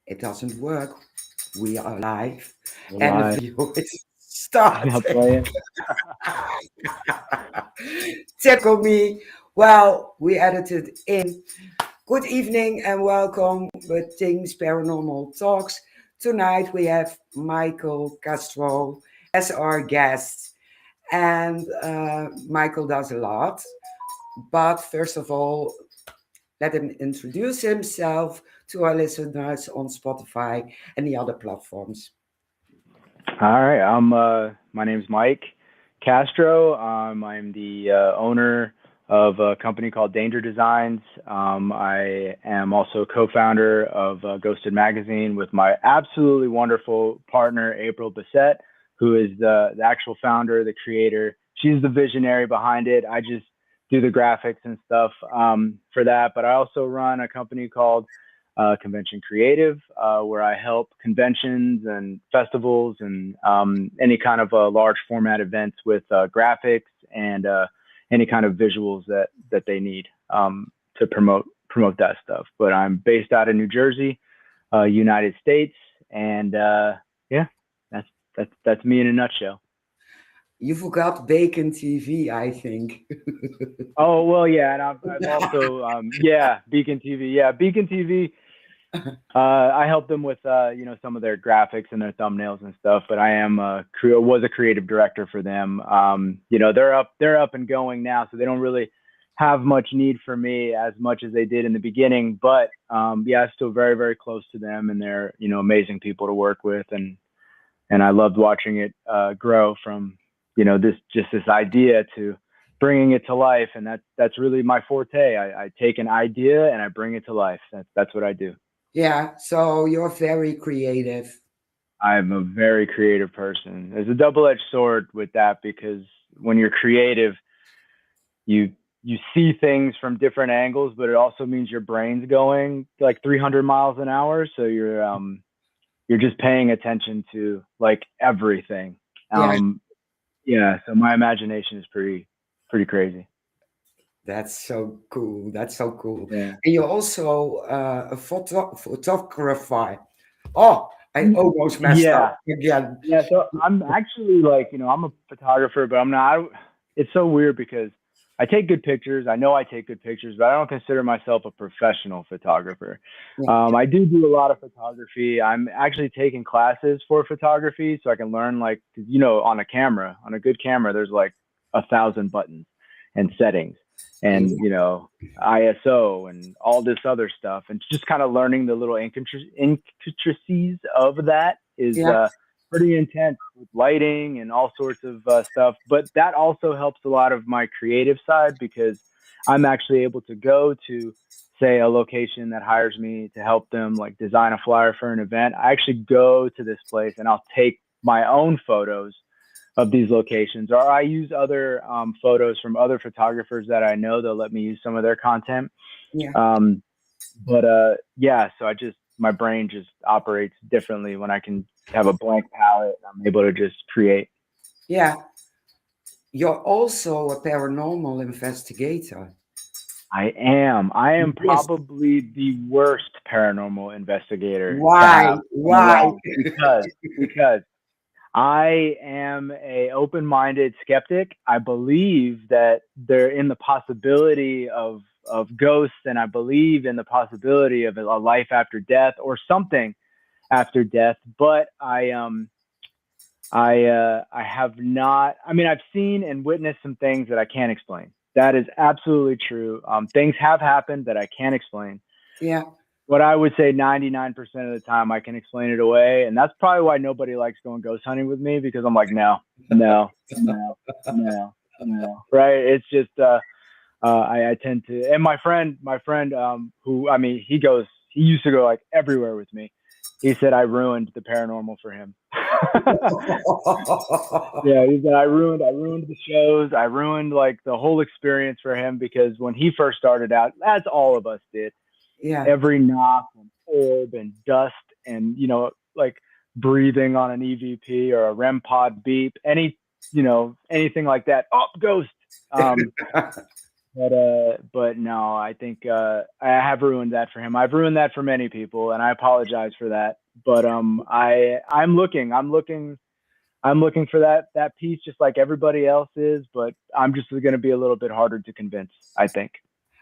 It doesn't work. We are live We're and the live. video is Yeah, starting. playing. Typical me. Well, we edited in. Good evening and welcome with Things Paranormal Talks. Tonight we have Michael Castro as our guest. And Michael does a lot. But first of all, let him introduce himself to our listeners on Spotify and the other platforms. All right. My name's Mike Castro. I'm the owner of a company called Danger Designs. I am also co-founder of Ghosted Magazine with my absolutely wonderful partner, April Bissett, who is the actual founder, the creator. She's the visionary behind it. I just do the graphics and stuff for that. But I also run a company called Convention Creative, where I help conventions and festivals and any kind of large format events with graphics and any kind of visuals that they need to promote that stuff. But I'm based out of New Jersey, United States, and yeah, that's me in a nutshell. You forgot Bacon TV, I think. Oh well, yeah, and I've also Beacon TV, Beacon TV. I help them with some of their graphics and their thumbnails and stuff. But I am was a creative director for them. They're up and going now, so they don't really have much need for me as much as they did in the beginning. But I'm still very very close to them, and they're amazing people to work with, and I loved watching it grow from this idea to bringing it to life, and that's really my forte. I take an idea and I bring it to life. That's what I do. Yeah, so you're very creative. I'm a very creative person. There's a double-edged sword with that because when you're creative, you you see things from different angles, but it also means your brain's going like 300 miles an hour. So you're just paying attention to like everything. Yeah, Yeah. So my imagination is pretty crazy. that's so cool. That's so cool. Yeah. And you're also a photographer. Oh, I almost messed up Yeah. again. Yeah, so I'm actually like, I'm a photographer, but I'm not. It's so weird because I take good pictures. I know I take good pictures, but I don't consider myself a professional photographer. Yeah, I do a lot of photography. I'm actually taking classes for photography so I can learn, like, 'cause, on a camera, on a good camera, there's like 1,000 buttons and settings and, yeah, ISO and all this other stuff. And just kind of learning the little intricacies of that is yeah, pretty intense with lighting and all sorts of stuff. But that also helps a lot of my creative side because I'm actually able to go to, say, a location that hires me to help them like design a flyer for an event. I actually go to this place and I'll take my own photos of these locations, or I use other photos from other photographers that I know. They'll let me use some of their content. yeah, Um, but so my brain just operates differently when I can have a blank palette and I'm able to just create. yeah. You're also a paranormal investigator. I am Yes. probably the worst paranormal investigator to Why? have come Why? along because I am a open-minded skeptic. I believe that they're in the possibility of ghosts, and I believe in the possibility of a life after death or something after death. But I have not. I mean, I've seen and witnessed some things that I can't explain. That is absolutely true. Things have happened that I can't explain. Yeah. What I would say 99% of the time I can explain it away. And that's probably why nobody likes going ghost hunting with me because I'm like, no, no, no, no, no. Right. It's just, I tend to, and my friend, who, I mean, he used to go like everywhere with me. He said I ruined the paranormal for him. Yeah, he said I ruined the shows. I ruined like the whole experience for him because when he first started out, as all of us did, Yeah. every knock and orb and dust and like breathing on an EVP or a REM pod beep, anything like that. Oh, ghost. Um, But no, I think I have ruined that for him. I've ruined that for many people, and I apologize for that. But I'm looking for that piece, just like everybody else is. But I'm just going to be a little bit harder to convince, I think.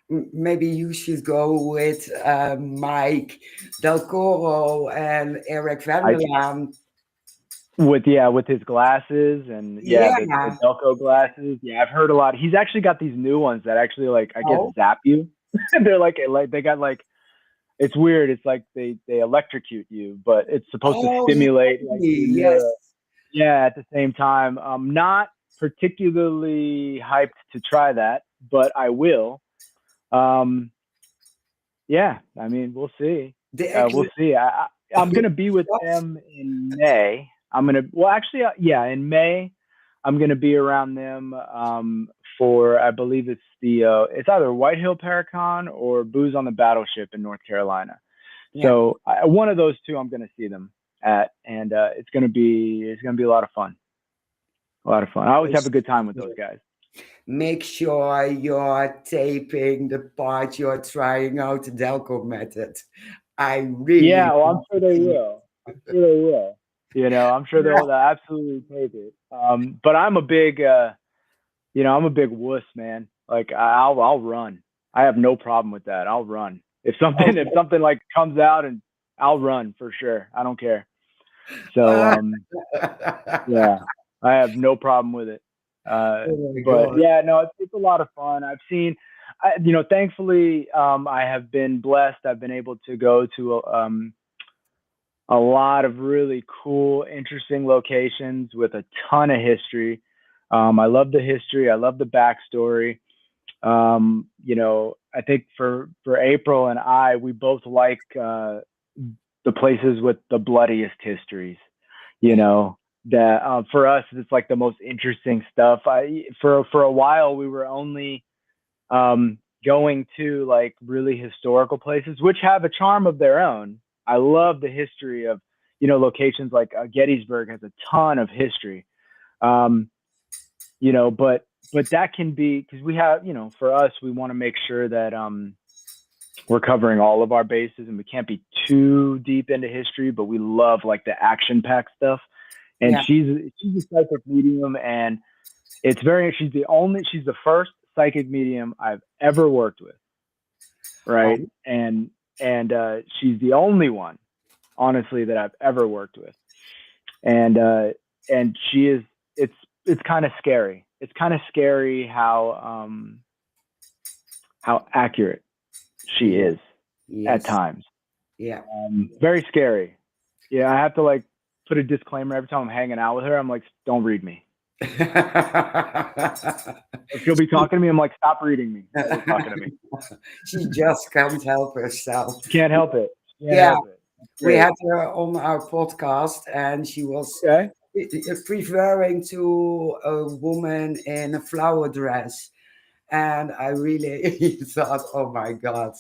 Maybe you should go with Mike Del Coro and Eric Van I der Laan. with his glasses and the Yeah. Delco glasses. Yeah, I've heard a lot. He's actually got these new ones that actually like I guess Oh, zap you. They're like they got like it's weird. It's like they electrocute you, but it's supposed to oh, yeah. stimulate like your Yes. neuro. Yeah, at the same time, I'm not particularly hyped to try that, but I will. Um, yeah, I mean, we'll see. The We'll actually, see. I'm gonna be with them in May. Well, actually, yeah, in May, I'm gonna be around them for I believe it's either White Hill Paracon or Booze on the Battleship in North Carolina. yeah. So one of those two, I'm gonna see them at, and it's gonna be a lot of fun. A lot of fun. I always have a good time with those guys. Make sure you're taping the part you're trying out the Delco method. I really Yeah, well, I'm want sure to they see will. I'm sure they will. I'm sure they'll absolutely take it. But I'm a big wuss, man. Like I'll run. I have no problem with that. I'll run. If something like comes out, and I'll run for sure. I don't care. So it. yeah, I have no problem with it. Oh my But God. yeah, no, it's a lot of fun. Thankfully, I have been blessed. I've been able to go to a lot of really cool, interesting locations with a ton of history. I love the history. I love the backstory. I think for April and we both like the places with the bloodiest histories. You know that for us, it's like the most interesting stuff. For a while we were only going to like really historical places, which have a charm of their own. I love the history of locations like Gettysburg has a ton of history. Um, but that can be because we have for us we want to make sure that we're covering all of our bases and we can't be too deep into history, but we love like the action packed stuff. And Yeah. she's a psychic medium, and she's the first psychic medium I've ever worked with, Oh, right? And she's the only one, honestly, that I've ever worked with. And she is it's kind of scary. It's kind of scary how accurate she yeah. is at Yes. times. Yeah. Very scary. Yeah, I have to like put a disclaimer every time I'm hanging out with her. I'm like, don't read me. If she'll be talking to me, I'm like, stop reading me while you're talking to me. She just can't help herself. She can't help it. She can't Yeah, help it. we Great. had her on our podcast, and she was Okay. referring to a woman in a flower dress. And I really thought, oh my God,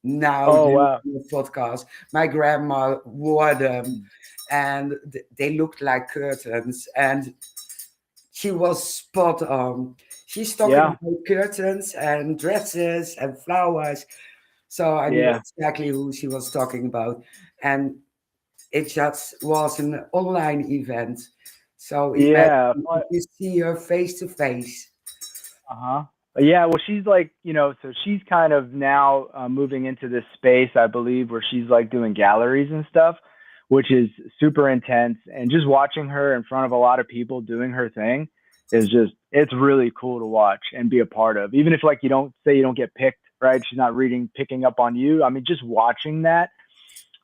now Oh the wow. podcast. My grandma wore them, and they looked like curtains. And she was spot on. She's talking Yeah. about curtains and dresses and flowers. So I knew Yeah. exactly who she was talking about. And it just was an online event. So imagine Yeah. if you see her face to face. Uh-huh. Yeah, well, she's like, so she's kind of now moving into this space, I believe, where she's like doing galleries and stuff, which is super intense. And just watching her in front of a lot of people doing her thing it's really cool to watch and be a part of. Even if like you don't get picked, right? She's not picking up on you. I mean, just watching that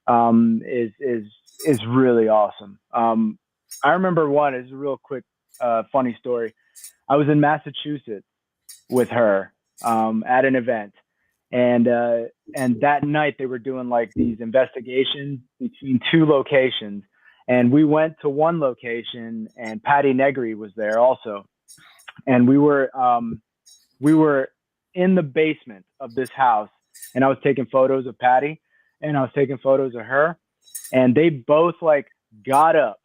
is really awesome. I remember one is a real quick, funny story. I was in Massachusetts with her at an event, and that night they were doing like these investigations between two locations, and we went to one location, and Patty Negri was there also, and we were in the basement of this house, and I was taking photos of Patty, and I was taking photos of her, and they both like got up,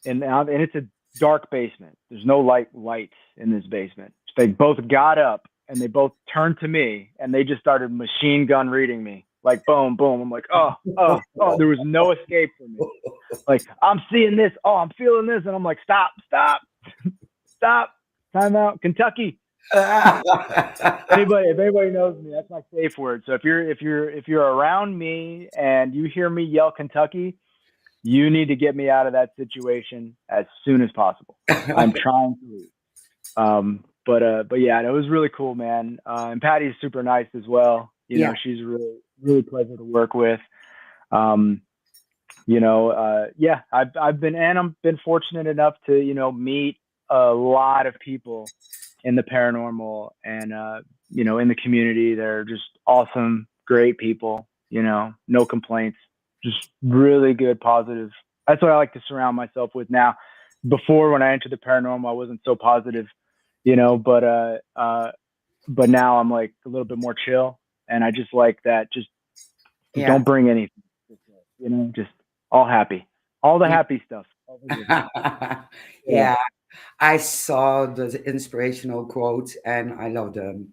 and it's a dark basement. There's no lights in this basement. They both got up and they both turned to me, and they just started machine gun reading me, like boom, boom. I'm like, oh, oh, oh. There was no escape for me. Like, I'm seeing this. Oh, I'm feeling this, and I'm like, stop, stop, stop, time out, Kentucky. If anybody knows me, that's my safe word. So if you're around me and you hear me yell Kentucky, you need to get me out of that situation as soon as possible. I'm trying to leave. But yeah, it was really cool, man. And Patty's super nice as well. You know, she's really, really pleasant to work with. Yeah, I've been fortunate enough to, you know, meet a lot of people in the paranormal and, you know, in the community. They're just awesome, great people, you know, no complaints, just really good, positive. That's what I like to surround myself with now. Before, when I entered the paranormal, I wasn't so positive, you know, but now I'm like a little bit more chill, and I just like that. Just don't bring anything, you know, just all happy, all the happy stuff. Yeah, I saw the inspirational quotes and I love them.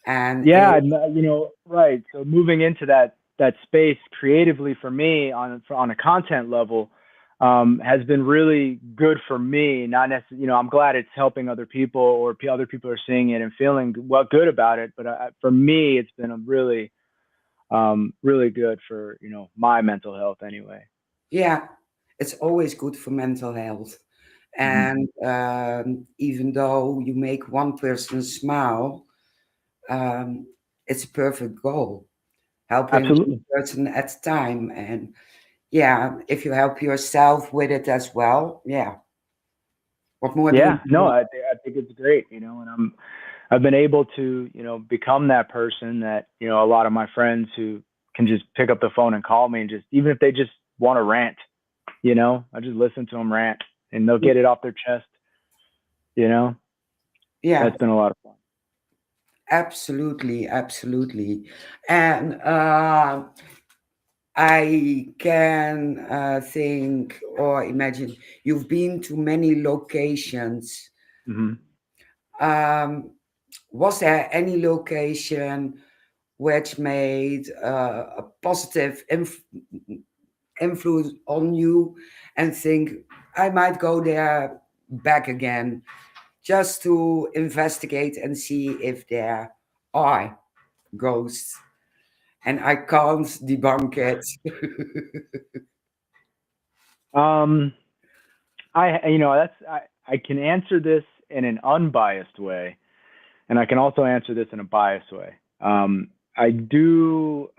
And yeah, you know, right. So moving into that space creatively for me on a content level has been really good for me. Not necessarily, you know, I'm glad it's helping other people, or other people are seeing it and feeling good about it. But for me, it's been a really, really good for, you know, my mental health anyway. yeah, it's always good for mental health. And even though you make one person smile, um, it's a perfect goal. Helping one Absolutely. person at a time. And yeah, if you help yourself with it as well, yeah, what more do Yeah, you no, want? I think it's great, you know, and I've been able to, you know, become that person that, you know, a lot of my friends who can just pick up the phone and call me, and just, even if they just want to rant, you know, I just listen to them rant and they'll get it off their chest, you know. Yeah, That's been a lot of fun. absolutely, absolutely. And I can think or imagine you've been to many locations. Hmm. Um, was there any location which made a positive influence on you and think, I might go there back again just to investigate and see if there are ghosts? And I can't debunk it. Um, you know, I can answer this in an unbiased way, and I can also answer this in a biased way. I do,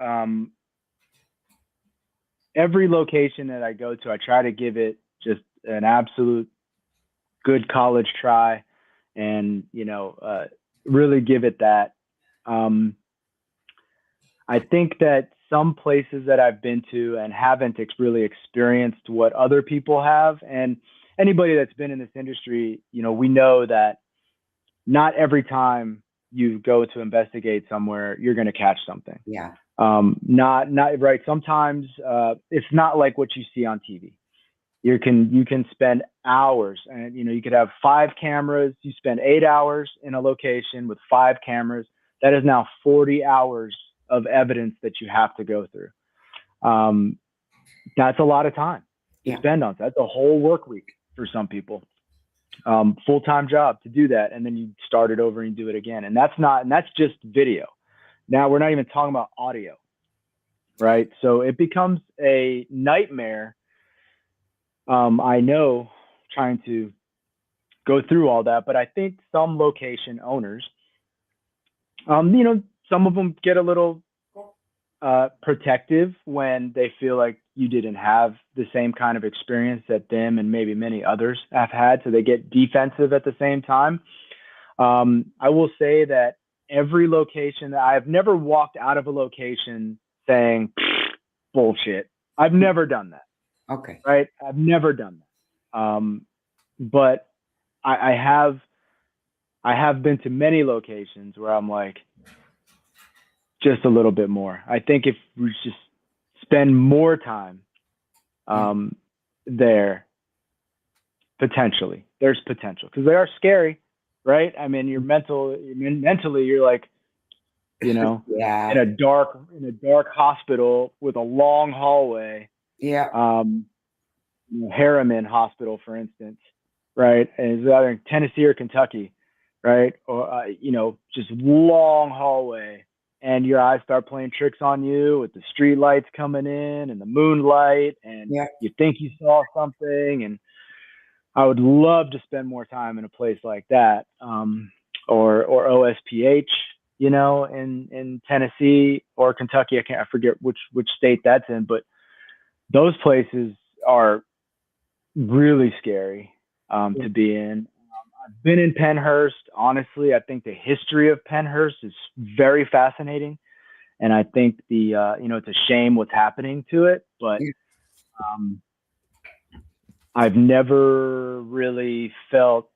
every location that I go to, I try to give it just an absolute good college try, and, you know, really give it that. Um, I think that some places that I've been to and haven't really experienced what other people have, and anybody that's been in this industry, you know, we know that not every time you go to investigate somewhere, you're going to catch something. Yeah. Not right. Sometimes it's not like what you see on TV. You can spend hours, and, you know, you could have 5 cameras. You spend 8 hours in a location with 5 cameras. That is now 40 hours of evidence that you have to go through. That's a lot of time to Yeah. spend on. That's a whole work week for some people. Full-time job to do that, and then you start it over and you do it again. And that's just video. Now we're not even talking about audio, right? So it becomes a nightmare. I know, trying to go through all that, but I think some location owners, you know, some of them get a little protective when they feel like you didn't have the same kind of experience that them and maybe many others have had, so they get defensive at the same time. I will say that every location that I've never walked out of a location saying bullshit. I've never done that. Okay. Right? I've never done that. But I have been to many locations where I'm like, just a little bit more. I think if we just spend more time there, potentially, there's potential, because they are scary, right? I mean, mentally, you're like, you know, Yeah. in a dark hospital with a long hallway, Yeah. um, Harriman Hospital, for instance, right? And it's either in Tennessee or Kentucky, right? Or just long hallway, and your eyes start playing tricks on you with the street lights coming in and the moonlight, and Yeah. you think you saw something. And I would love to spend more time in a place like that, or OSPH, in Tennessee or Kentucky. I forget which state that's in, but those places are really scary to be in. I've been in Pennhurst. Honestly, I think the history of Pennhurst is very fascinating, and I think it's a shame what's happening to it. But Yeah. um, I've never really felt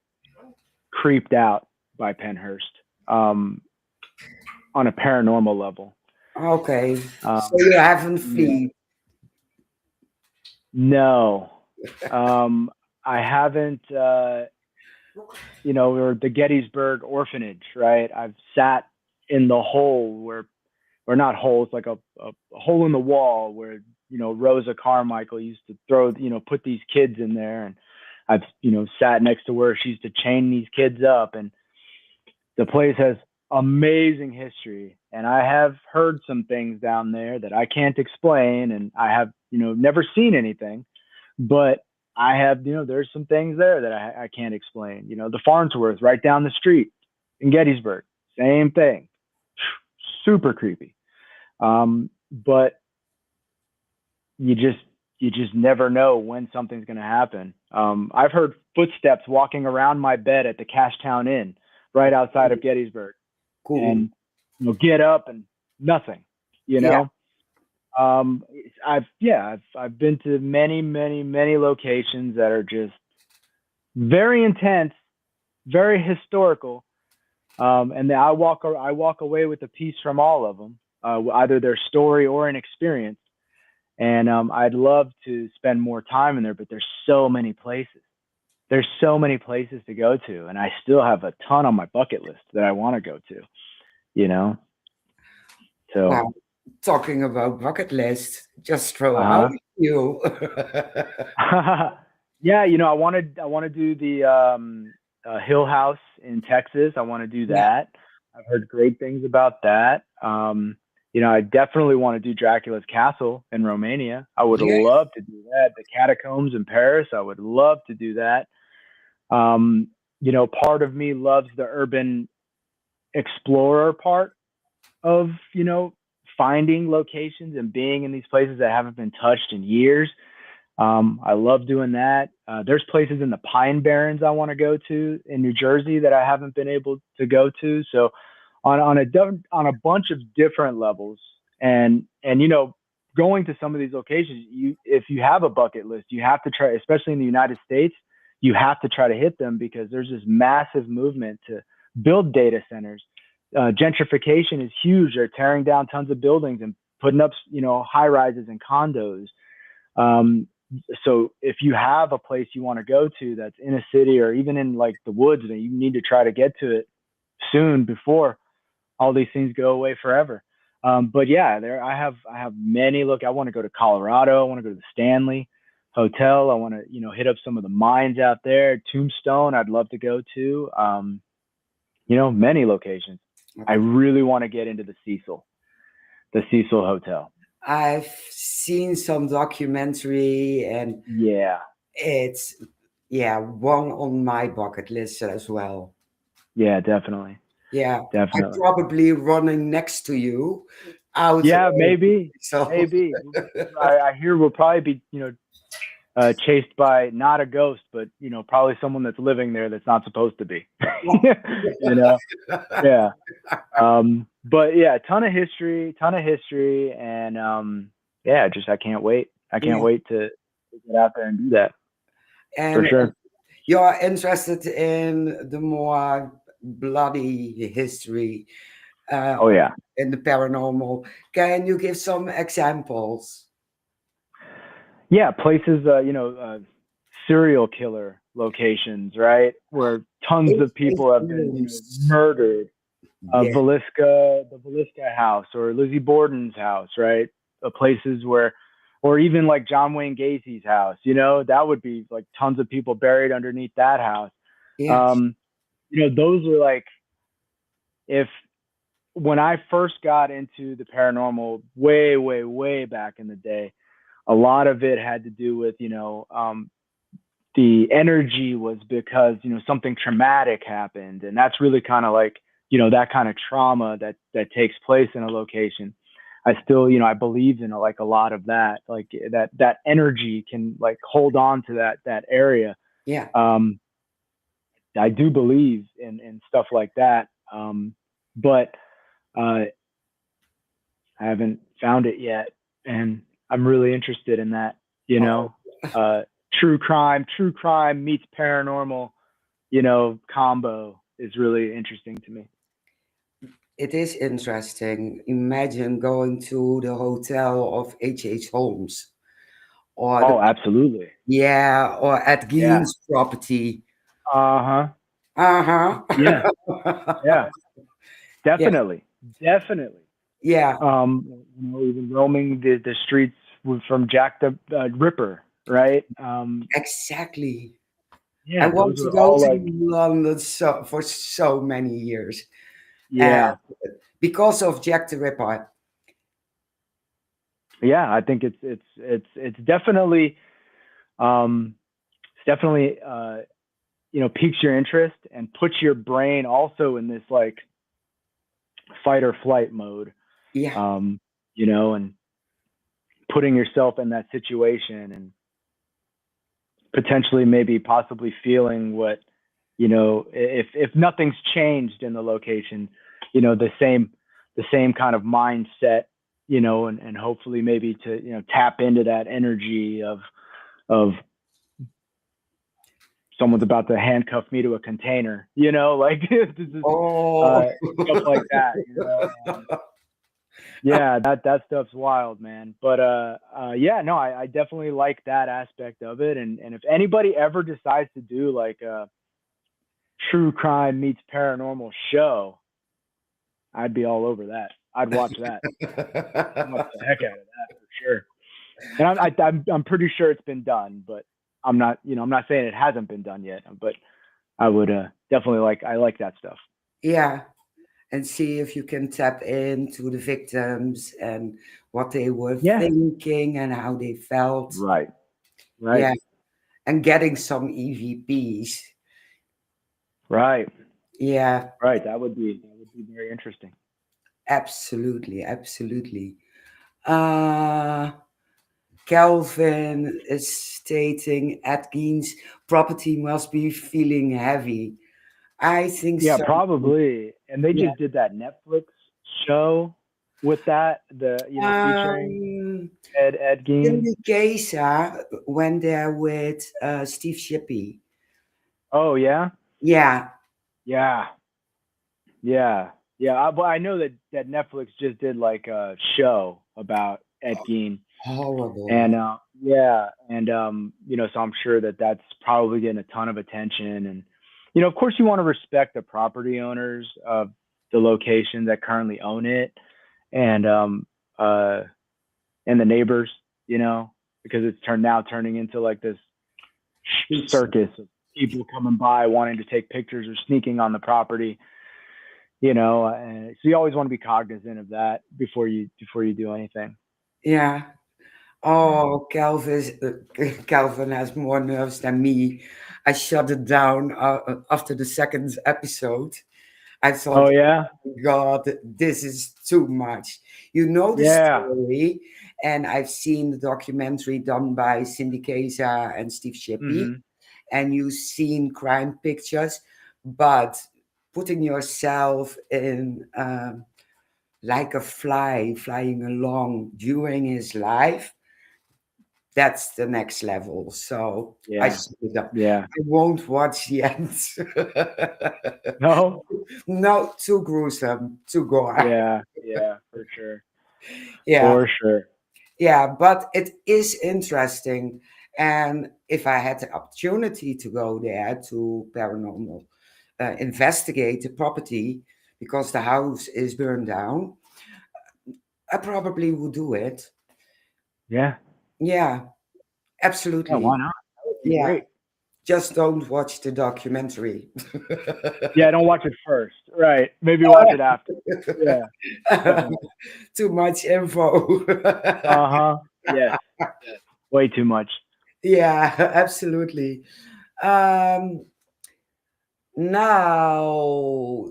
creeped out by Pennhurst on a paranormal level. Okay. So Um, you haven't yeah, fled. no, I haven't. Or the Gettysburg Orphanage, right? I've sat in the hole or not hole, it's like a hole in the wall where, Rosa Carmichael used to put these kids in there. And I've, sat next to where she used to chain these kids up. And the place has amazing history. And I have heard some things down there that I can't explain. And I have, never seen anything, but I have, there's some things there that I can't explain. The Farnsworth right down the street in Gettysburg, same thing, super creepy. But you just never know when something's going to happen. I've heard footsteps walking around my bed at the Cashtown Inn right outside of Gettysburg, Cool. and get up and nothing. You Yeah. know, I've been to many locations that are just very intense, very historical, and then I walk away with a piece from all of them, either their story or an experience. And I'd love to spend more time in there, but there's so many places. There's so many places to go to, and I still have a ton on my bucket list that I want to go to. You know, so Well, talking about bucket list, just throw out uh a few. huh. Yeah, I want to do the Hill House in Texas. I want to do Yeah. that. I've heard great things about that. I definitely want to do Dracula's Castle in Romania. I would Yeah. love to do that. The catacombs in Paris. I would love to do that. Part of me loves the urban explorer part of, finding locations and being in these places that haven't been touched in years. I love doing that. There's places in the Pine Barrens I want to go to in New Jersey that I haven't been able to go to. So on a bunch of different levels, and going to some of these locations, if you have a bucket list, you have to try, especially in the United States, you have to try to hit them because there's this massive movement to build data centers. Gentrification is huge. They're tearing down tons of buildings and putting up, high rises and condos. Um, so if you have a place you want to go to that's in a city or even in like the woods, then you need to try to get to it soon before all these things go away forever. But yeah, I have many. Look, I want to go to Colorado. I want to go to the Stanley Hotel. I want to hit up some of the mines out there. Tombstone, I'd love to go to. Many locations. I Okay. really want to get into the Cecil Hotel. I've seen some documentary and Yeah, it's, yeah, one on my bucket list as well. yeah, definitely, Yeah. I'm definitely. probably running next to you out. Yeah, maybe, So, maybe. I hear we'll probably be, chased by not a ghost, but probably someone that's living there that's not supposed to be. you know, yeah. But yeah, ton of history, and yeah, just I can't wait. I can't yeah. wait to get out there and do that for And sure. you're interested in the more bloody history Oh yeah, in the paranormal. Can you give some examples? yeah. Places, serial killer locations, right? Where tons of H.H. people have been, Holmes. murdered. Yeah, The Velisca house, or Lizzie Borden's house, right? Places where, or even like John Wayne Gacy's house, that would be like tons of people buried underneath that house. yes, Um, those are like, if when I first got into the paranormal way, way, way back in the day, a lot of it had to do with, the energy was because, something traumatic happened. And that's really kind of like, that kind of trauma that takes place in a location. I still, I believe in like a lot of that, like that energy can like hold on to that area. yeah. Um, I do believe in stuff like that. But uh, I haven't found it yet, and I'm really interested in that. You Oh, know, uh, true crime meets paranormal. Combo is really interesting to me. it is interesting. Imagine going to the hotel of H.H. Holmes or Oh, absolutely. or at Yeah. Gein's property. Uh huh. Uh-huh. Yeah. Yeah. Yeah, Definitely. Definitely. yeah, Even roaming the streets from Jack the Ripper, right? exactly. I Yeah, want those to are go all to like, London for so many years. And yeah, because of Jack the Ripper. yeah. I think it's definitely um, it's definitely piques your interest and puts your brain also in this like fight or flight mode. Yeah. Um, and putting yourself in that situation and potentially maybe possibly feeling what, if nothing's changed in the location, the same kind of mindset, and hopefully maybe to, tap into that energy of someone's about to handcuff me to a container, like this is, Oh, uh, stuff like that, yeah, that stuff's wild, man. But yeah, no, I definitely like that aspect of it. And if anybody ever decides to do like a true crime meets paranormal show, I'd be all over that. I'd watch that. I'd watch the heck out of that for sure. And I'm pretty sure it's been done, but I'm not saying it hasn't been done yet. But I would definitely I like that stuff. yeah. And see if you can tap into the victims and what they were Yeah. thinking and how they felt. Right. Right. Yeah. And getting some EVPs. Right. Yeah, Right. That would be very interesting. absolutely. Absolutely. Uh, Calvin is stating Atkins' property must be feeling heavy. I think Yeah, so. probably. And they Yeah. just did that Netflix show with that, featuring Um, Ed Gein. Indicator went there with Steve Shippey. Oh yeah, Yeah, yeah, yeah, yeah. But I know that Netflix just did like a show about Ed Gein, horrible. and yeah, and so I'm sure that that's probably getting a ton of attention, and of course, you want to respect the property owners of the location that currently own it, and uh, and the neighbors, because it's turning into like this circus of people coming by wanting to take pictures or sneaking on the property, and so you always want to be cognizant of that before you do anything. Yeah. Oh, Calvin has more nerves than me. I shut it down after the second episode. I Oh thought, yeah, God, this is too much. You know the yeah, story, and I've seen the documentary done by Cindy Keza and Steve Shippey, hmm, and you've seen crime pictures, but putting yourself in like a fly flying along during his life, that's the next level. So I yeah, shut it up. yeah. I won't watch the end. No, No, too gruesome, too gore. yeah, yeah, for sure, Yeah, for sure. yeah, but it is interesting. And if I had the opportunity to go there to paranormal, investigate the property because the house is burned down, I probably would do it. Yeah. Yeah, Yeah. absolutely. Why not? That would be Yeah, great. just don't watch the documentary. Yeah. Don't watch it first. Right. Maybe watch it after. Yeah. Definitely. Too much info. Uh-huh. Yes. Way too much. Yeah, absolutely. Um, Now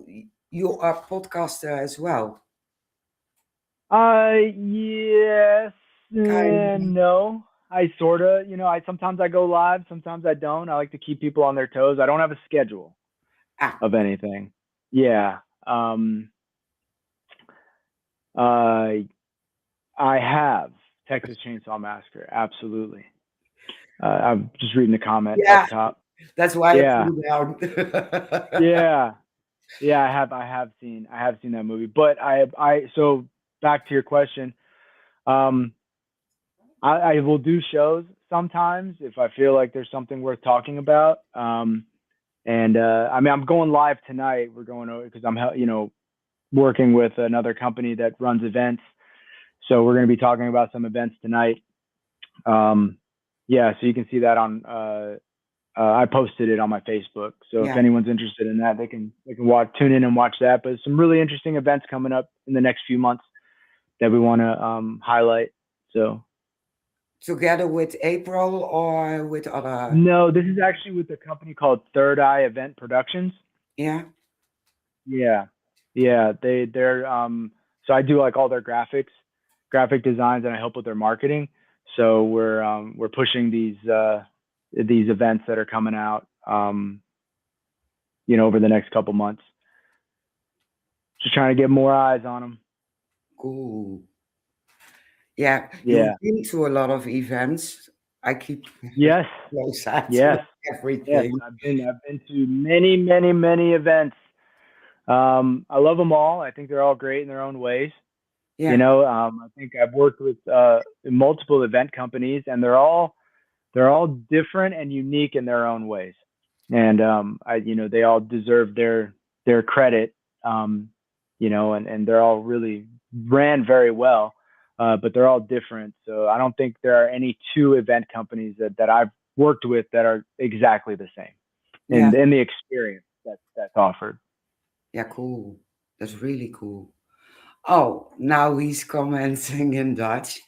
you are podcaster as well, Yes, kind of. no. I sorta, I sometimes I go live, sometimes I don't. I like to keep people on their toes. I don't have a schedule Ah, of anything. Yeah. Uh, I have Texas Chainsaw Massacre. Absolutely. I'm just reading the comment yeah, up top. that's why I put Yeah. it down. Yeah. Yeah, I have seen that movie. But so back to your question. Um, I will do shows sometimes if I feel like there's something worth talking about. And I mean, I'm going live tonight. We're going over because I'm, working with another company that runs events. So we're going to be talking about some events tonight. Um, yeah, so you can see that on. I posted it on my Facebook. So if Yeah, anyone's interested in that, they can tune in and watch that. But some really interesting events coming up in the next few months that we want to highlight. So together with April or with other. no, this is actually with a company called Third Eye Event Productions. Yeah, Yeah. Yeah. They're so I do like all their graphic designs, and I help with their marketing. So we're pushing these events that are coming out over the next couple months. Just trying to get more eyes on them. cool. Yeah, Yeah. you've been to a lot of events. I keep Yes. close eye to Yes. Yes. everything. I've been to many, many, many events. I love them all. I think they're all great in their own ways. Yeah, I think I've worked with multiple event companies, and they're all different and unique in their own ways. And they all deserve their credit. And they're all really ran very well, but they're all different. So I don't think there are any two event companies that I've worked with that are exactly the same yeah, in the experience that's offered. yeah, cool. That's really cool. Oh, now he's commenting in Dutch.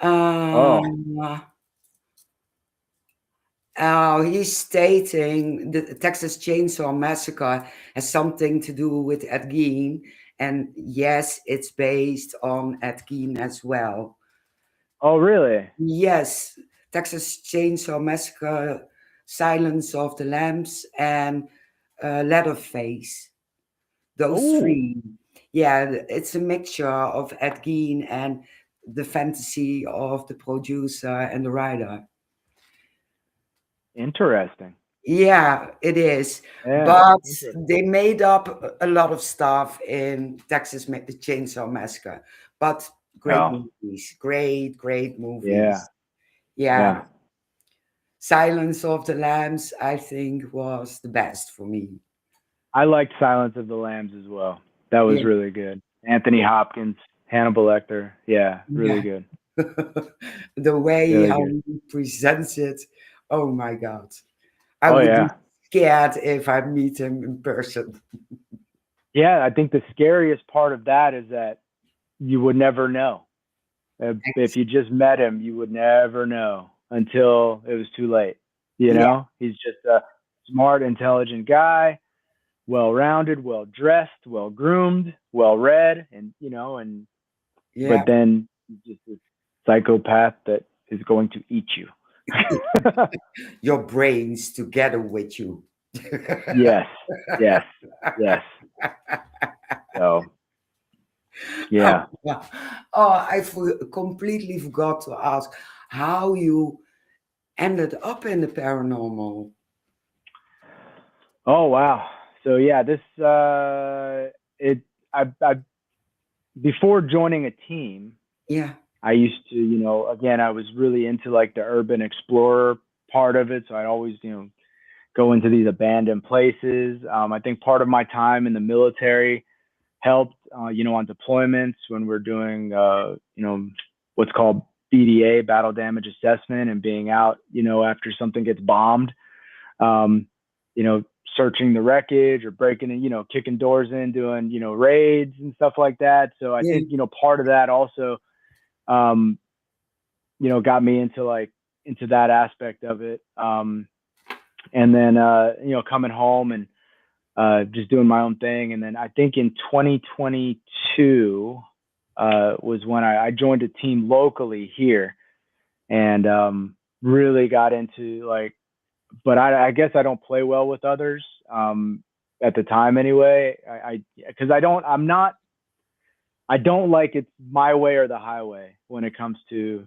Oh, Um, he's stating the Texas Chainsaw Massacre has something to do with Ed Gein, and yes, it's based on Ed Gein as well. oh, really? Yes, Texas Chainsaw Massacre, Silence of the Lambs, and Leatherface. Those Oh, three. Yeah, it's a mixture of Ed Gein and the fantasy of the producer and the writer. interesting. Yeah, it is. Yeah, But interesting. they made up a lot of stuff in the Chainsaw Massacre. But great Oh, movies. Great, great yeah, movies. Yeah. yeah. Silence of the Lambs, I think, was the best for me. I liked Silence of the Lambs as well. That was Yeah. really good. Anthony Hopkins, Hannibal Lecter. Yeah, really Yeah. good. The way Really how good. he presents it. Oh my God. I Oh would be yeah. scared if I meet him in person. Yeah, I think the scariest part of that is that you would never know. If you just met him, you would never know until it was too late. Yeah. He's just a smart, intelligent guy, well-rounded, well-dressed, well-groomed, well-read, and Yeah. but then he's just this psychopath that is going to eat you. Your brains together with you. Yes, yes, yes. So yeah. Oh, completely forgot to ask how you ended up in the paranormal. Oh wow. So yeah, this it I before joining a team, Yeah. I used to, again, I was really into like the urban explorer part of it. So I'd always, go into these abandoned places. I think part of my time in the military helped, on deployments when we're doing, what's called BDA, battle damage assessment, and being out, after something gets bombed, um, you know, searching the wreckage or breaking in, kicking doors in, doing, raids and stuff like that. So I Yeah. think, part of that also, um, got me into into that aspect of it. And then, coming home and just doing my own thing. And then I think in 2022 was when I joined a team locally here, and really got into but I guess I don't play well with others at the time anyway. Because I don't like it's my way or the highway when it comes to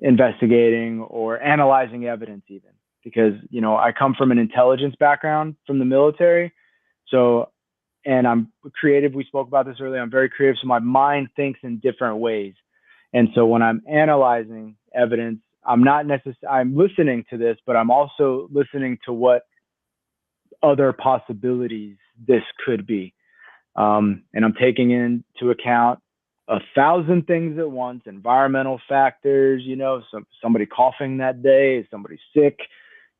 investigating or analyzing evidence even, because I come from an intelligence background from the military. So, and I'm creative. We spoke about this earlier. I'm very creative, so my mind thinks in different ways. And so when I'm analyzing evidence, I'm not necessarily, I'm listening to this, but I'm also listening to what other possibilities this could be. And I'm taking into account 1,000 things at once: environmental factors, somebody coughing that day, somebody sick,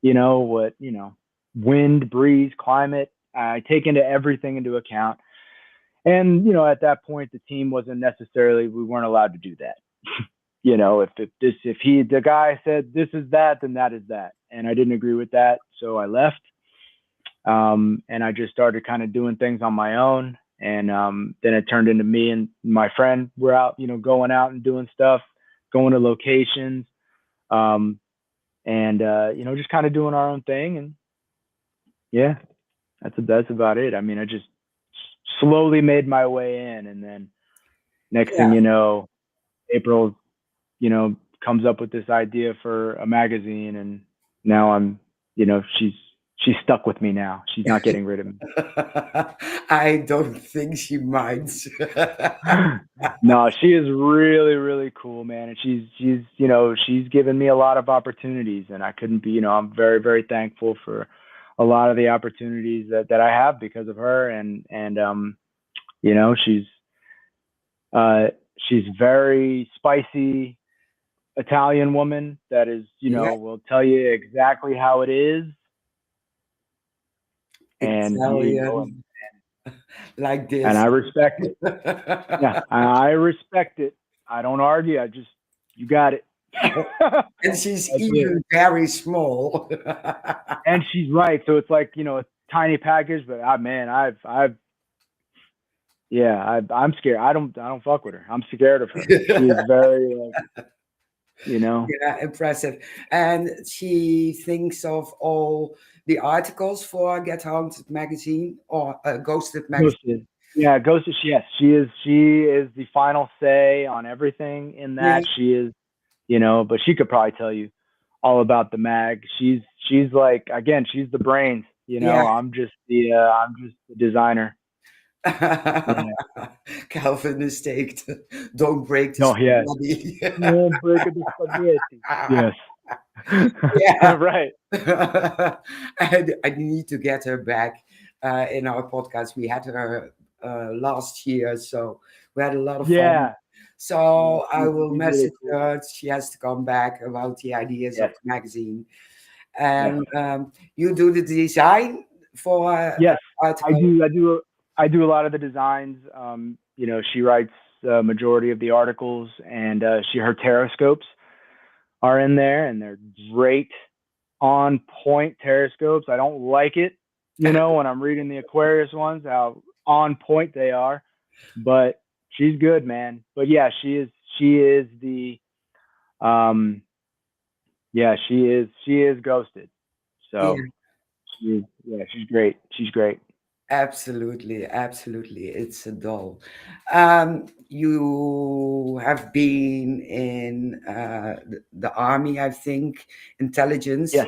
wind, breeze, climate. I take into everything into account. And, at that point, the team wasn't necessarily, we weren't allowed to do that. If the guy said this is that, then that is that. And I didn't agree with that. So I left. And I just started kind of doing things on my own. And then it turned into me and my friend were out, going out and doing stuff, going to locations, and just kind of doing our own thing. And yeah, that's about it. I mean, I just slowly made my way in, and then next thing Yeah. you know, April, comes up with this idea for a magazine, and now she's stuck with me now. She's not getting rid of me. I don't think she minds. No, she is really, really cool, man. And she's given me a lot of opportunities, and I couldn't be, I'm very, very thankful for a lot of the opportunities that I have because of her. And she's she's very spicy Italian woman that is, Yeah, will tell you exactly how it is. And, Italian like and this. I respect it. Yeah, I respect it. I don't argue. You got it. And she's That's it. even very small. And she's right. So it's like, a tiny package, but man, I'm scared. I don't fuck with her. I'm scared of her. She is very, you know, Yeah, impressive. And she thinks of all the articles for Get Haunted magazine or Ghosted magazine. ghosted. Yeah, ghosted. Yes, she is the final say on everything in Yeah, that. She is, but she could probably tell you all about the mag. She's like, again, she's the brains. yeah. I'm just the designer. Yeah. Calvin is staked. Don't break the No, yeah. spaghetti. No break of the spaghetti. Yes. Yeah. Right. I need to get her back in our podcast. We had her last year, so we had a lot of fun. Yeah. Yeah. So I She's will she's really message cool. her. She has to come back about the ideas of Yes. the magazine. Yes. And you do the design for Yes. I article. do. I do. I do a lot of the designs. She writes the majority of the articles, and her teroscopes are in there, and they're great, on point teroscopes. I don't like it, when I'm reading the Aquarius ones, how on point they are, but she's good, man. But yeah, she is the, um, yeah, she is ghosted. So Yeah, she's great. She's great. absolutely, absolutely. It's a doll. You have been in the army, I think, intelligence. Yes.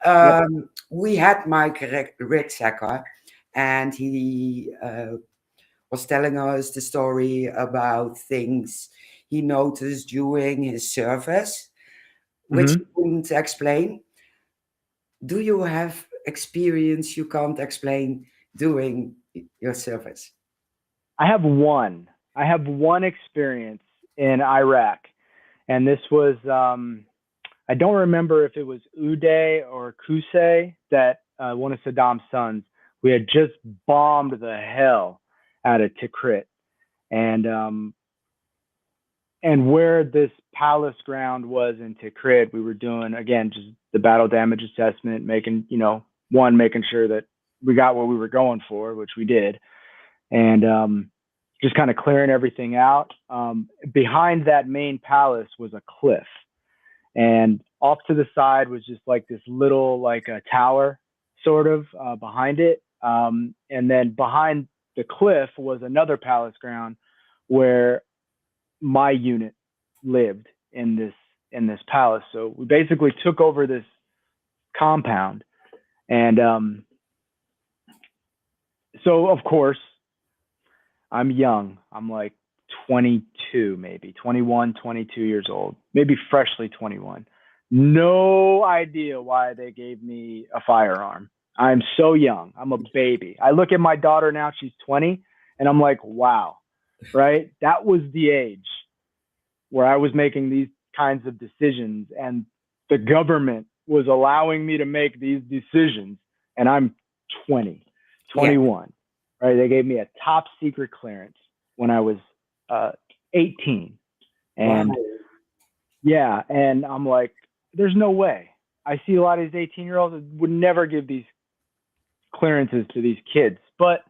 Yep. We had Mike Ricksecker, and he was telling us the story about things he noticed during his service, which he Hmm. couldn't explain. Do you have experience you can't explain doing your service? I have one. I have one experience in Iraq, and this was I don't remember if it was Uday or Qusay, that one of Saddam's sons. We had just bombed the hell out of Tikrit, and where this palace ground was in Tikrit, we were doing, again, just the battle damage assessment, making making sure that we got what we were going for, which we did, and just kind of clearing everything out. Behind that main palace was a cliff, and off to the side was just like this little, like a tower sort of behind it. And then behind the cliff was another palace ground where my unit lived in this palace. So we basically took over this compound. And so of course I'm young. I'm like 22, maybe 21, 22 years old, maybe freshly 21. No idea why they gave me a firearm. I'm so young. I'm a baby. I look at my daughter now, she's 20, and I'm like, wow, right? That was the age where I was making these kinds of decisions, and the government was allowing me to make these decisions, and I'm 20, 21, yeah. Right? They gave me a top secret clearance when I was 18. And wow. Yeah, and I'm like, there's no way. I see a lot of these 18-year-olds that would never give these clearances to these kids. But,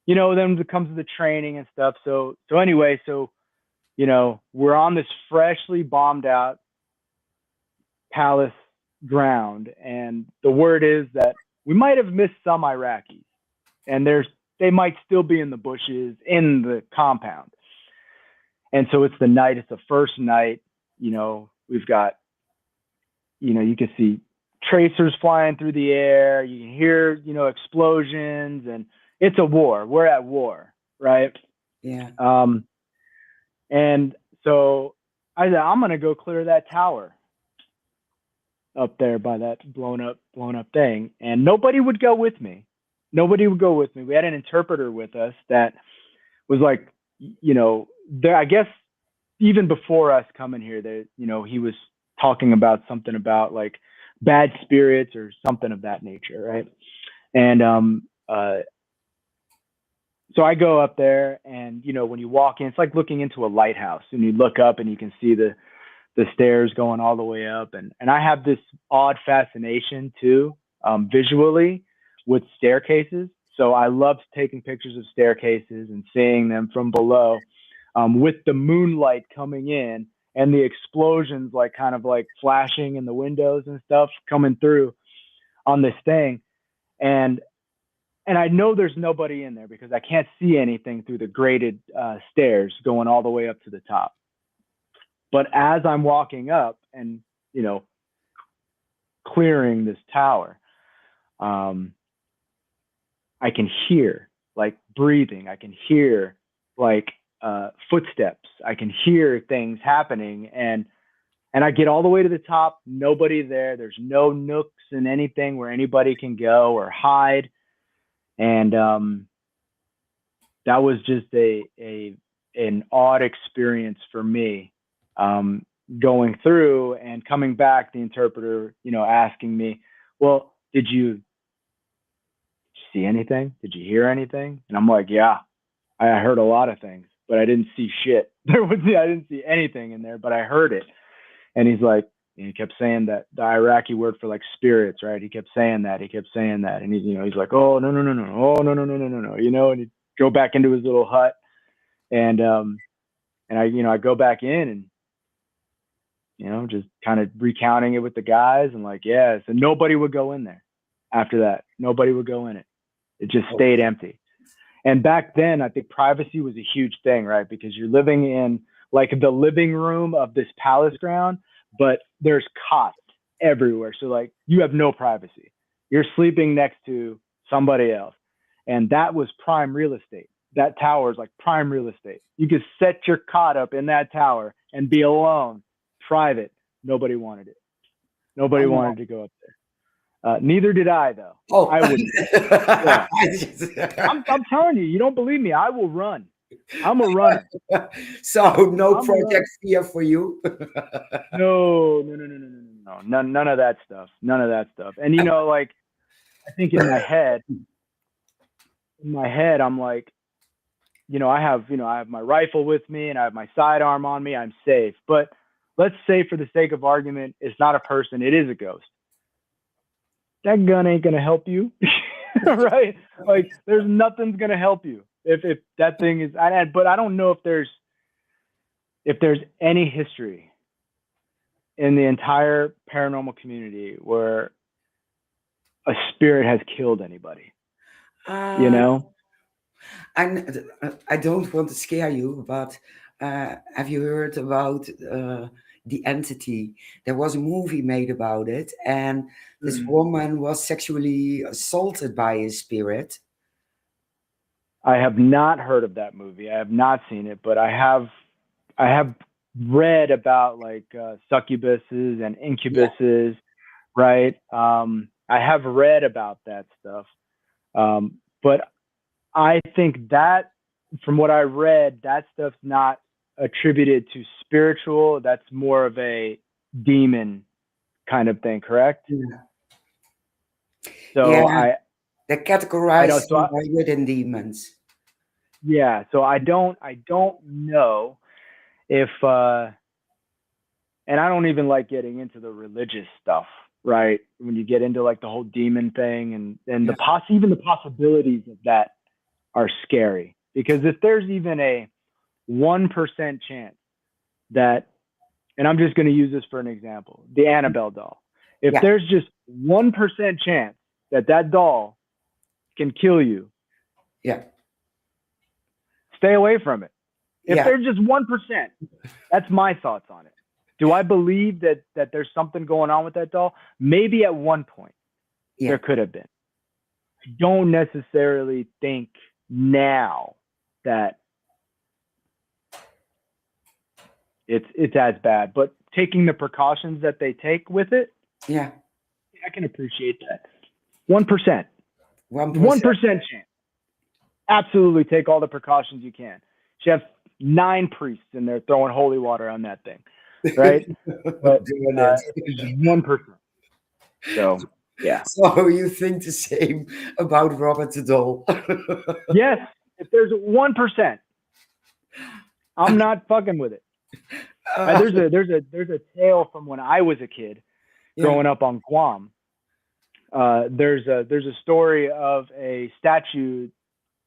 then it comes to the training and stuff. So anyway, we're on this freshly bombed out palace ground. And the word is that we might have missed some Iraqis. And they might still be in the bushes in the compound. And so it's the night, it's the first night, we've got, you can see tracers flying through the air, you can hear, explosions, and it's a war. We're at war, right? Yeah. And so I said, I'm going to go clear that tower up there by that blown up thing. And nobody would go with me. We had an interpreter with us that was like, I guess even before us coming here, that, he was talking about something about like bad spirits or something of that nature. Right. And, so I go up there, and, when you walk in, it's like looking into a lighthouse, and you look up and you can see the stairs going all the way up. And I have this odd fascination too, visually, with staircases. So I love taking pictures of staircases and seeing them from below, with the moonlight coming in and the explosions, like kind of like flashing in the windows and stuff coming through on this thing. And I know there's nobody in there because I can't see anything through the graded stairs going all the way up to the top. But as I'm walking up and, clearing this tower, I can hear like breathing. I can hear like footsteps. I can hear things happening. And I get all the way to the top, nobody there. There's no nooks and anything where anybody can go or hide. And that was just an odd experience for me, going through and coming back, the interpreter, asking me, well, did you see anything? Did you hear anything? And I'm like, yeah, I heard a lot of things, but I didn't see shit. I didn't see anything in there, but I heard it. And he's like, and he kept saying that, the Iraqi word for like spirits, right? He kept saying that. And he's like, oh, no. Oh, no. And he'd go back into his little hut. And I go back in and, just kind of recounting it with the guys, and like, yeah, so nobody would go in there after that. Nobody would go in it. It just stayed empty. And back then, I think privacy was a huge thing, right? Because you're living in like the living room of this palace ground, but there's cots everywhere. So like you have no privacy. You're sleeping next to somebody else. And that was prime real estate. That tower is like prime real estate. You could set your cot up in that tower and be alone, private. Nobody wanted it. Nobody wanted to go up there. Neither did I, though. Oh. I wouldn't. Yeah. I'm telling you, you don't believe me. I will run. I'm a runner. So no I'm a runner. Project Fear for you? No. None of that stuff. None of that stuff. And like, I think in my head, I'm like, I have my rifle with me and I have my sidearm on me. I'm safe. But let's say, for the sake of argument, it's not a person. It is a ghost. That gun ain't gonna help you, right? Like, there's nothing's gonna help you if that thing is. But I don't know if there's any history in the entire paranormal community where a spirit has killed anybody. I don't want to scare you, but have you heard about The Entity? There was a movie made about it, and this woman was sexually assaulted by a spirit. I have not heard of that movie. I have not seen it, but I have read about like succubuses and incubuses, right? I have read about that stuff, but I think that, from what I read, that stuff's not attributed to spiritual. That's more of a demon kind of thing, correct? Yeah. So they're categorized within demons. Yeah, so I don't know if and I don't even like getting into the religious stuff, right? When you get into like the whole demon thing and even the possibilities of that are scary, because if there's even a 1% chance that, and I'm just going to use this for an example, the Annabelle doll. If there's just 1% chance that doll can kill you, stay away from it. If there's just 1%, that's my thoughts on it. Do I believe that there's something going on with that doll? Maybe at one point there could have been. I don't necessarily think now that it's as bad, but taking the precautions that they take with it, I can appreciate that. 1%. 1% chance. Absolutely take all the precautions you can. You have 9 priests in there throwing holy water on that thing, right? But 1%. So, yeah. So you think the same about Robert the doll? Yes. If there's 1%, I'm not fucking with it. There's a tale from when I was a kid growing up on Guam. There's a story of a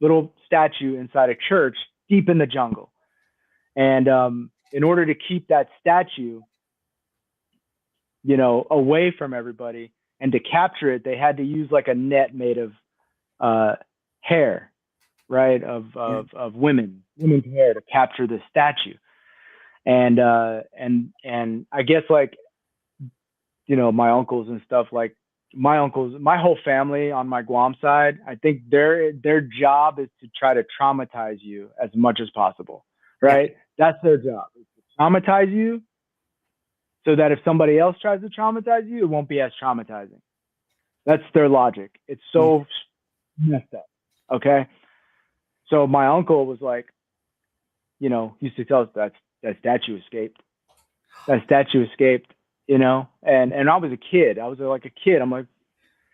little statue inside a church deep in the jungle. And in order to keep that statue, away from everybody and to capture it, they had to use like a net made of hair, right? Of women's hair to capture the statue. And I guess like, my uncles and stuff, like my whole family on my Guam side, I think their job is to try to traumatize you as much as possible, right? Yeah. That's their job, is to traumatize you so that if somebody else tries to traumatize you, it won't be as traumatizing. That's their logic. It's so messed up. Okay. So my uncle was like, used to tell us that statue escaped. That statue escaped, and I was a kid. I was like a kid. I'm like,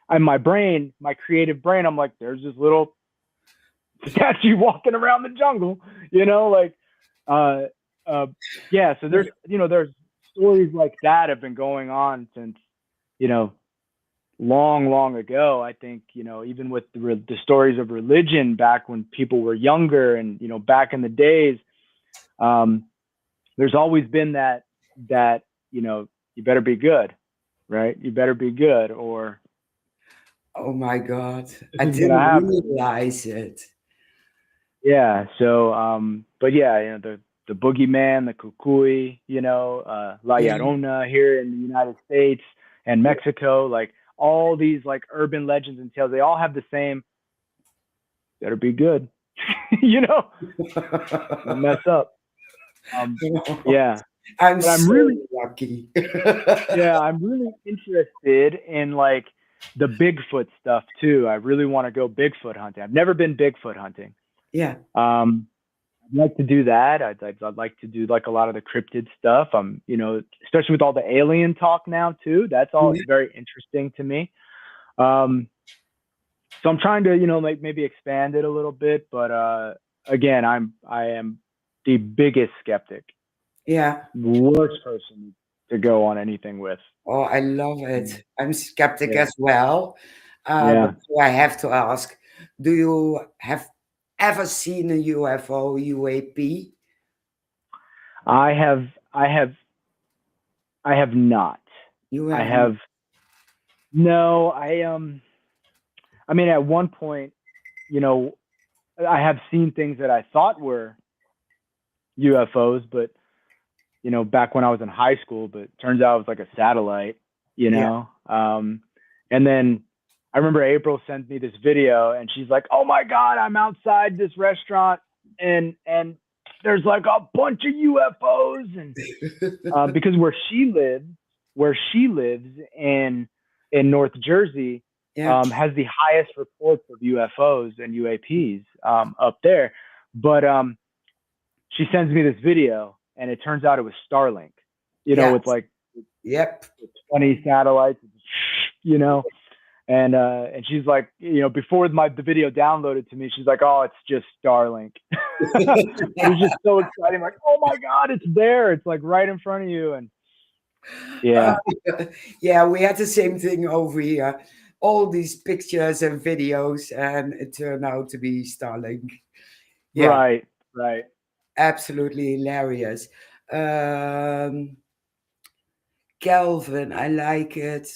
my creative brain, I'm like, there's this little statue walking around the jungle, so there's, there's stories like that have been going on since, long ago. I think, even with the stories of religion back when people were younger and, back in the days, there's always been that, you better be good, right? You better be good, or. Oh my God. I didn't realize it. Yeah. So, but yeah, the boogeyman, the kukui, La Llorona here in the United States and Mexico, like all these like urban legends and tales, they all have the same, better be good, don't mess up. Yeah. I'm really lucky. Yeah, I'm really interested in like the Bigfoot stuff too. I really want to go Bigfoot hunting. I've never been Bigfoot hunting. Yeah. I'd like to do that. I'd like to do like a lot of the cryptid stuff. Especially with all the alien talk now too. That's all Mhm. very interesting to me. So I'm trying to, like maybe expand it a little bit, but again, I am the biggest skeptic, Yeah. worst person to go on anything with. Oh, I love it. I'm skeptic Yeah. as well. But Yeah. so I have to ask, do you have ever seen a UFO, UAP? I have, I have, I have not. You I have not. have, no, I mean, at one point, you know, I have seen things that I thought were UFOs, but back when I was in high school, but turns out it was like a satellite, you Yeah. know. And then I remember April sent me this video, and she's like, "Oh my God, I'm outside this restaurant, and there's like a bunch of UFOs." And because where she lives in North Jersey, Yeah. has the highest reports of UFOs and UAPs up there. But she sends me this video, and it turns out it was Starlink. Yeah. With like Yep. 20 satellites, and she's like, before the video downloaded to me, she's like, "Oh, it's just Starlink." It was just so exciting, like, "Oh my God, it's there! It's like right in front of you." And Uh, yeah, yeah, we had the same thing over here. All these pictures and videos, and it turned out to be Starlink. Yeah, right, right. absolutely hilarious. Um, Kelvin, I like it.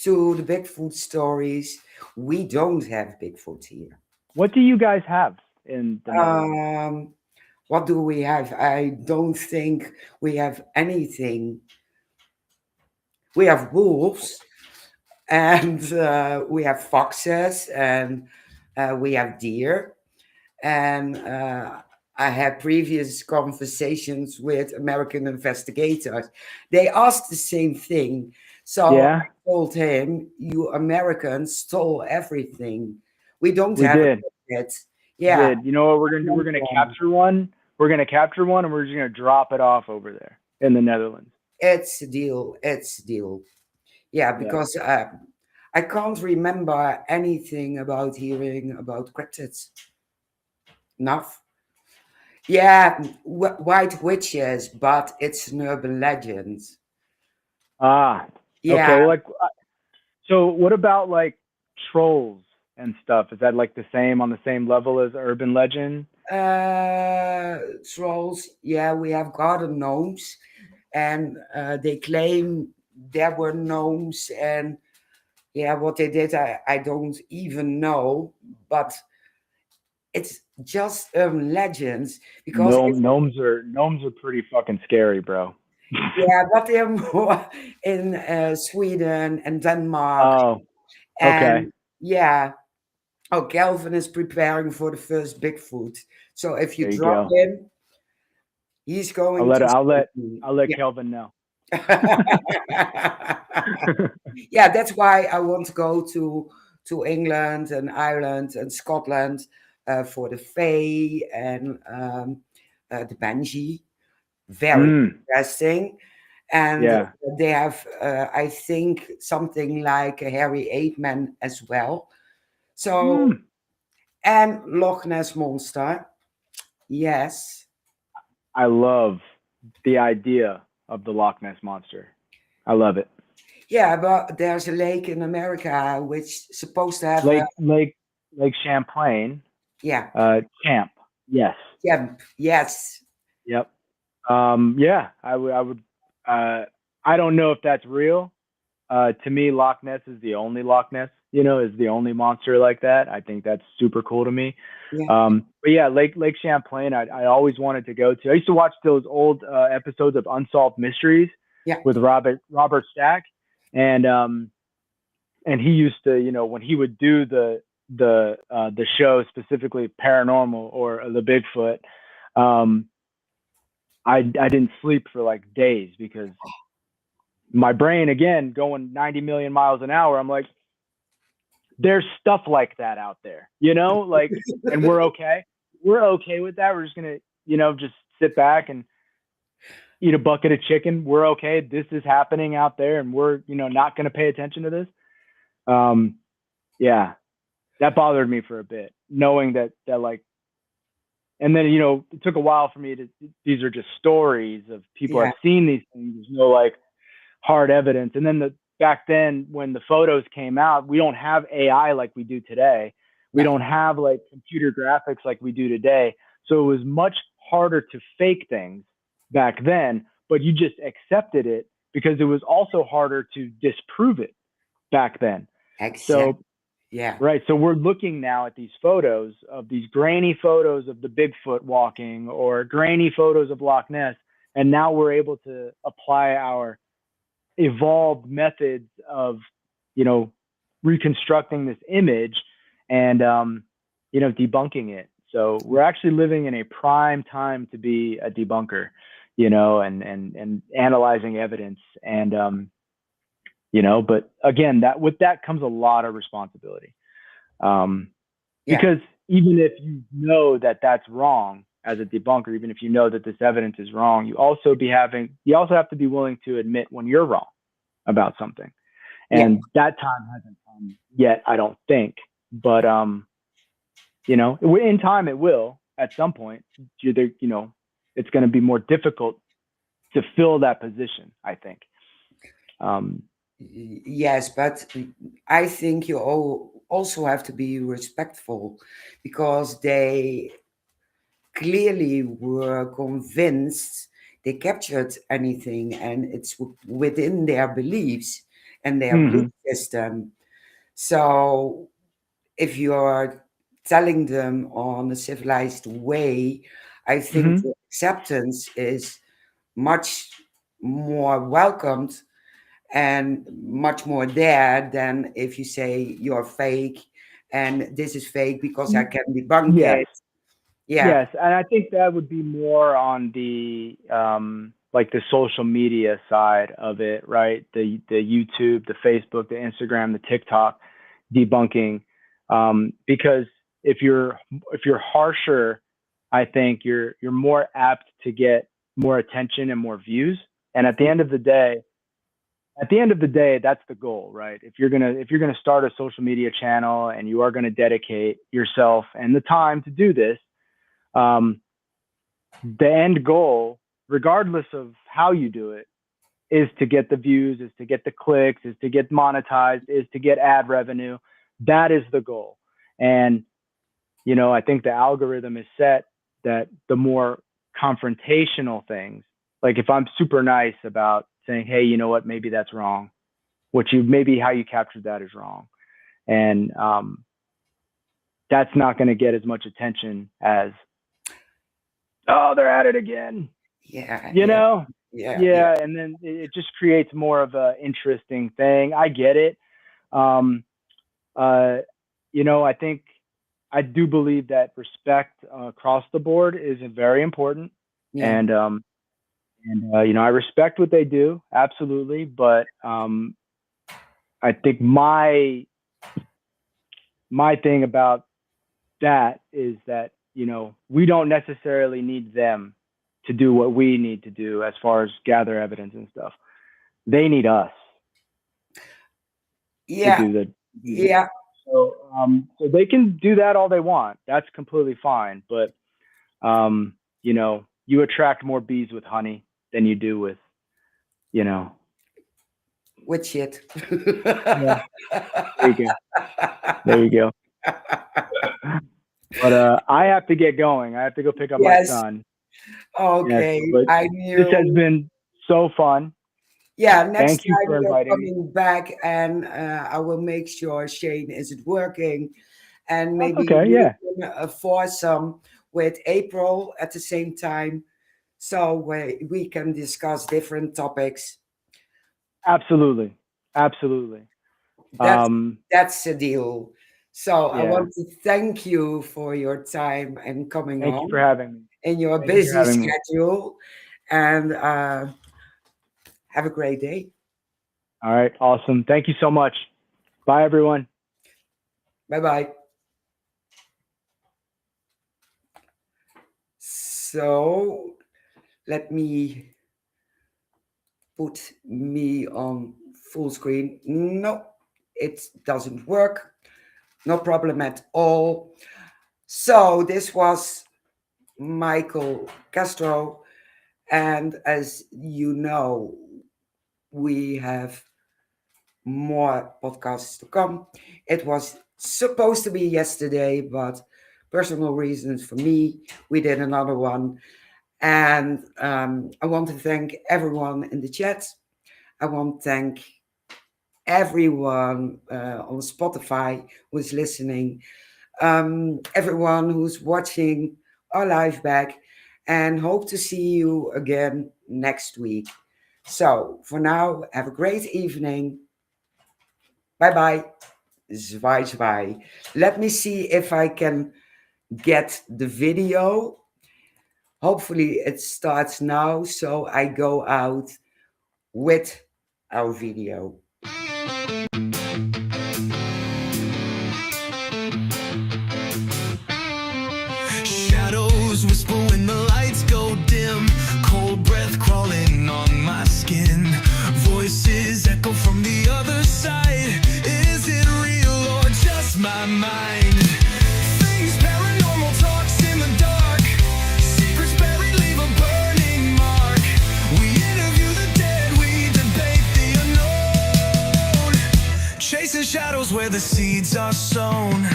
To the Bigfoot stories, we don't have Bigfoot here. What do you guys have in the Netherlands? Um, what do we have? I don't think we have anything. We have wolves, and we have foxes, and we have deer. And I had previous conversations with American investigators. They asked the same thing. So Yeah, I told him, "You Americans stole everything. We don't we have did. it." We Yeah, did. You know what we're gonna do? We're gonna capture one. We're gonna capture one, and we're just gonna drop it off over there in the Netherlands. it's a deal. It's a deal. Yeah, Yeah. because I can't remember anything about hearing about cryptids. Enough. Yeah, white witches, but it's an urban legend. Ah. Yeah, Okay. Well, like, so what about like trolls and stuff? Is that like the same on the same level as urban legend? trolls. Yeah, we have garden gnomes, and they claim there were gnomes, and yeah, what they did, I don't even know, but it's just legends because it's, Gnomes are pretty fucking scary, bro. yeah, but they're more in Sweden and Denmark, Oh, okay. and yeah. Oh, Calvin is preparing for the first Bigfoot. So if you There you drop go. him, he's I'll going let to I'll save let you. I'll let Yeah. Kelvin know. Yeah, that's why I want to go to England and Ireland and Scotland for the Fae and the Banshee. Very Mm, interesting. And yeah. they have, I think, something like a hairy ape man as well. So, Mm. and Loch Ness Monster. Yes. I love the idea of the Loch Ness monster. I love it. Yeah, but there's a lake in America which supposed to have a, Lake Lake Lake Champlain. yeah, Champ. Yes. yeah, yes. Yep. Yeah, I would. Uh, I don't know if that's real. To me, Loch Ness is the only Loch Ness. Is the only monster like that. I think that's super cool to me. Yeah. But yeah, Lake Champlain. I always wanted to go to. I used to watch those old episodes of Unsolved Mysteries Yeah. with Robert Stack, and he used to, when he would do the show, specifically paranormal or the Bigfoot. Um, I didn't sleep for like days because my brain, again, going 90 million miles an hour. I'm like, there's stuff like that out there, you know, like, and we're okay. We're okay with that. We're just going to, you know, just sit back and eat a bucket of chicken. We're okay. This is happening out there and we're, you know, not going to pay attention to this. Yeah, that bothered me for a bit, knowing that like, and then, you know, it took a while for me to, these are just stories of people Yeah. have seen these things. There's no like hard evidence. And then back then when the photos came out, we don't have AI like we do today. We No. don't have like computer graphics like we do today. So it was much harder to fake things back then, but you just accepted it because it was also harder to disprove it back then. Exactly. So, Yeah. right. So we're looking now at these photos of these grainy photos of the Bigfoot walking or grainy photos of Loch Ness. And now we're able to apply our evolved methods of, you know, reconstructing this image and, you know, debunking it. So we're actually living in a prime time to be a debunker, you know, and analyzing evidence. And, you know, but again, that with that comes a lot of responsibility. Yeah. Because even if you know that that's wrong as a debunker, even if you know that this evidence is wrong, you also have to be willing to admit when you're wrong about something. Yeah. And that time hasn't come yet, I don't think. But you know, in time it will at some point. You know, it's going to be more difficult to fill that position, I think. Yes, but I think you also have to be respectful because they clearly were convinced they captured anything and it's within their beliefs and their belief Mm-hmm. system. So if you're telling them on a civilized way, I think Mm-hmm. the acceptance is much more welcomed and much more there than if you say you're fake and this is fake because I can debunk Yes. it. Yeah. Yes, and I think that would be more on the like the social media side of it, right? The YouTube, the Facebook, the Instagram, the TikTok debunking. Because if you're harsher, I think you're more apt to get more attention and more views. And at the end of the day, that's the goal, right? If you're gonna start a social media channel and you are gonna dedicate yourself and the time to do this, um, the end goal, regardless of how you do it, is to get the views, is to get the clicks, is to get monetized, is to get ad revenue. That is the goal. And, you know, I think the algorithm is set that the more confrontational things, like if I'm super nice about saying, hey, you know what, maybe that's wrong, maybe how you captured that is wrong. And that's not going to get as much attention as, oh, they're at it again. Yeah. You Yeah. know? Yeah. Yeah. Yeah, and then it just creates more of a interesting thing. I get it. Um, uh, you know, I do believe that respect across the board is very important, Yeah. and you know, I respect what they do, absolutely. But I think my thing about that is that, you know, we don't necessarily need them to do what we need to do as far as gather evidence and stuff. They need us to Yeah. do the Yeah. so they can do that all they want. That's completely fine. But you know, you attract more bees with honey than you do with, you know. With shit. Yeah, there you go. There you go. But I have to get going. I have to go pick up my Yes. son. Yes, Okay. but I this has knew. been so fun. Yeah. Next Thank you time for you're inviting me. coming back, and I will make sure Shane is it working, and maybe Okay, we yeah, can foursome with April at the same time, so we can discuss different topics. absolutely, absolutely. That's Um, that's the deal. So I yeah. want to thank you for your time and coming Thank you for on having me. in your Thank you for busy having me. schedule, and have a great day. All right, awesome. Thank you so much. Bye, everyone. Bye bye. So let me put me on full screen. No, it doesn't work. No problem at all. So this was Michael Castro, and as you know, we have more podcasts to come. It was supposed to be yesterday, but personal reasons for me, we did another one. And I want to thank everyone in the chat. I want to thank everyone on Spotify who's listening, everyone who's watching our live back, and hope to see you again next week. So for now, have a great evening. Bye bye. Zwaai, zwaai. Let me see if I can get the video. Hopefully, it starts now, so I go out with our video. Shadows whisper when the lights go dim. Cold breath crawling on my skin. Voices echo from the other side. Is it real or just my mind? Things paranormal talks in the dark. Secrets buried leave a burning mark. We interview the dead, we debate the unknown. Chasing shadows where the seeds are sown.